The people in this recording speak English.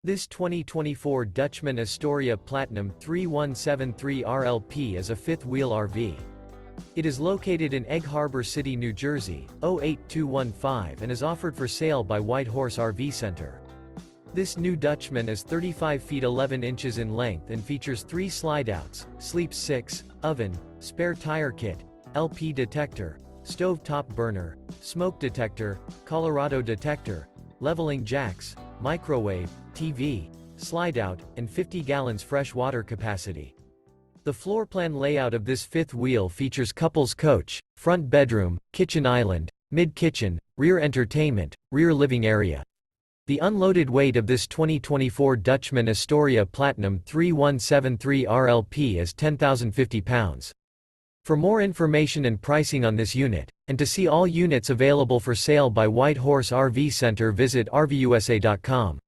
This 2024 Dutchmen Astoria Platinum 3173 RLP is a fifth-wheel RV. It is located in Egg Harbor City, New Jersey, 08215 and is offered for sale by White Horse RV Center. This new Dutchman is 35 feet 11 inches in length and features 3 slideouts, sleeps 6, oven, spare tire kit, LP detector, stove top burner, smoke detector, Colorado detector, leveling jacks, microwave, TV, slideout, and 50 gallons fresh water capacity. The floor plan layout of this fifth wheel features couples coach, front bedroom, kitchen island, mid-kitchen, rear entertainment, rear living area. The unloaded weight of this 2024 Dutchmen Astoria Platinum 3173 RLP is 10,050 pounds. For more information and pricing on this unit, and to see all units available for sale by White Horse RV Center, visit RVUSA.com.